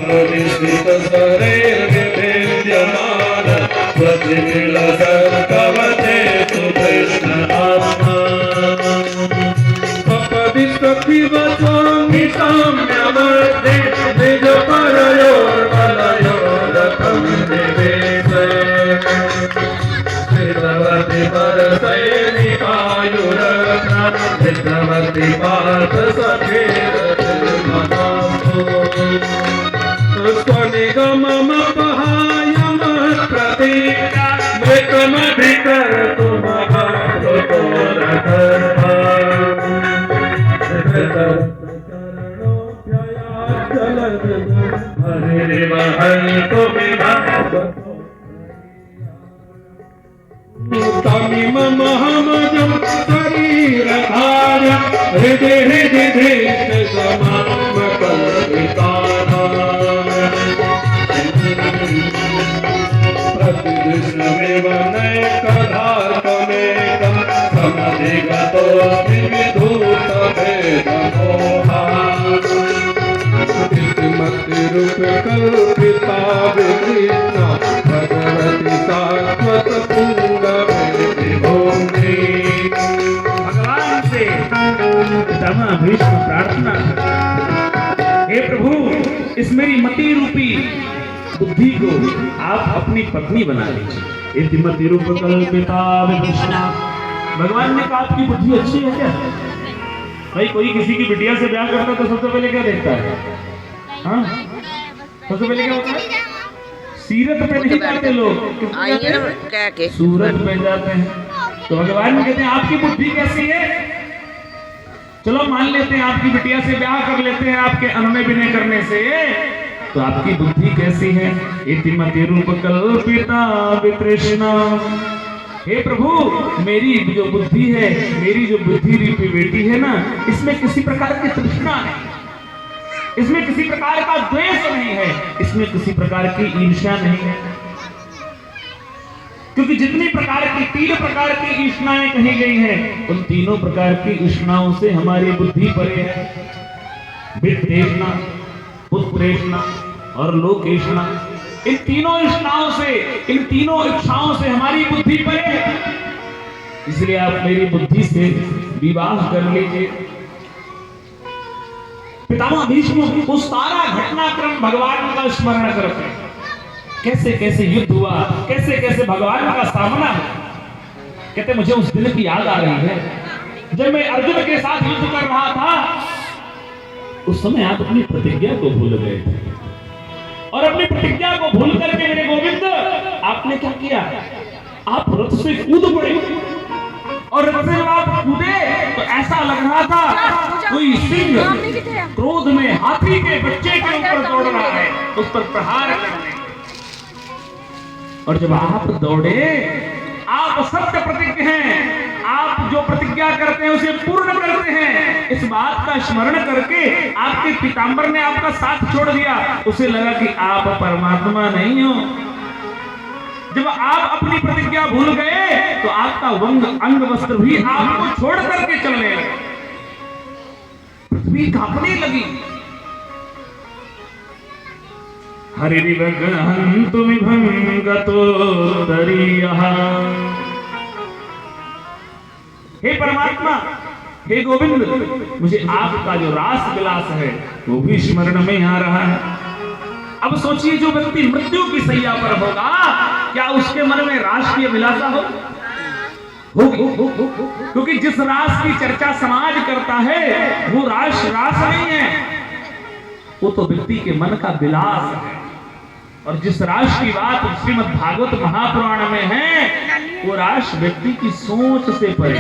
परिस्थित शरीरविभिद्यमान प्रतिमिलसर्पवते सुकृष्ण आत्मा सपदि सखिव स्वामी साम्यवर्ते निज परयोर्बलयोरकं निवेश चित्रवर्ति परसैनिकायुरत्न चित्रवर्ति पार्थ सखेर स्वनिगममपहायमत्प्रतीका मृतमधिकर्तु महाभृतोरगर्भा हरिर्वहन्तु विभक्तो तमिममहमजं शरीरधार्य हृदि हृदि धीष्टसमात्मकल्पितानां प्रतिदृश्यमेव नैकधार्तमेकं समधिगतोऽस्मि विधूतभेदमोहात् मतिरूपकल्पिता विकृष्णा भगवती शाश्वत भगवान से पितामह भीष्म प्रार्थना करते, हे प्रभु, इस मेरी मति रूपी बुद्धि को आप अपनी पत्नी बना लीजिए। इति मति रूप कल्पिता विकृष्णा। भगवान ने कहा आपकी बुद्धि अच्छी है क्या? भाई कोई किसी की बिटिया से ब्याह करता तो सबसे पहले क्या देखता है? हाँ, सबसे पहले क्या होता है? सीरत पे नहीं जाते लोग, सूरत पे जाते हैं। तो भगवान कहते हैं आपकी बुद्धि कैसी है? चलो मान लेते हैं आपकी बिटिया से ब्याह कर लेते हैं आपके अनने बिने करने से, तो आपकी बुद्धि कैसी है? इति मति रूप कल्पिता वितृष्णा। हे प्रभु, मेरी जो बुद्धि है, मेरी जो बुद्धि रूपी बेटी है ना, इसमें किसी प्रकार की तृष्णा नहीं, इसमें किसी प्रकार का द्वेष नहीं है, इसमें किसी प्रकार की ईर्ष्या नहीं है। क्योंकि जितनी प्रकार की 3 प्रकार की ईर्ष्णाएं कही गई हैं, उन तीनों प्रकार की ईर्ष्णाओं से हमारी बुद्धि परे है। वित्तेष्णा, पुत्रेष्णा और लोकेष्णा, इन तीनों ईर्ष्णाओं से, इन तीनों इच्छाओं से हमारी बुद्धि परे है। इसलिए आप मेरी बुद्धि से विवाह कर लीजिए। पितामह भीष्म उस सारा घटनाक्रम भगवान का स्मरण करते हैं, कैसे कैसे युद्ध हुआ, कैसे कैसे भगवान का सामना हुआ। कहते मुझे उस दिन की याद आ रही है जब मैं अर्जुन के साथ युद्ध कर रहा था। उस समय आप अपनी प्रतिज्ञा को भूल गए थे, और अपनी प्रतिज्ञा को भूल करके मेरे गोविंद आपने क्या किया? आप रथ से कूद पड़े, और रथ से जब आप कूदे तो ऐसा लग रहा था कोई सिंह क्रोध में हाथी के बच्चे के ऊपर दौड़ रहा है, उस पर प्रहार करने। और जब आप दौड़े, आप सत्य प्रतिज्ञ हैं, आप जो प्रतिज्ञा करते हैं उसे पूर्ण करते हैं। इस बात का स्मरण करके आपके पीताम्बर ने आपका साथ छोड़ दिया, उसे लगा कि आप परमात्मा नहीं हो। जब आप अपनी प्रतिज्ञा भूल गए तो आपका अंग वस्त्र भी आपको छोड़ करके चलने लगे, पृथ्वी कांपने लगी। हरिरिवगहन्तु विभंगतोत्तरीयः। हे परमात्मा, हे गोविंद, मुझे आपका जो रास विलास है वो भी स्मरण में आ रहा है। अब सोचिए, जो व्यक्ति मृत्यु की शैया पर होगा, क्या उसके मन में रास की अभिलाषा होगी? क्योंकि जिस रास की चर्चा समाज करता है वो रास नहीं है, वो तो व्यक्ति के मन का विलास है। और जिस रास की बात श्रीमद् भागवत महापुराण में है, वो रास व्यक्ति की सोच से परे।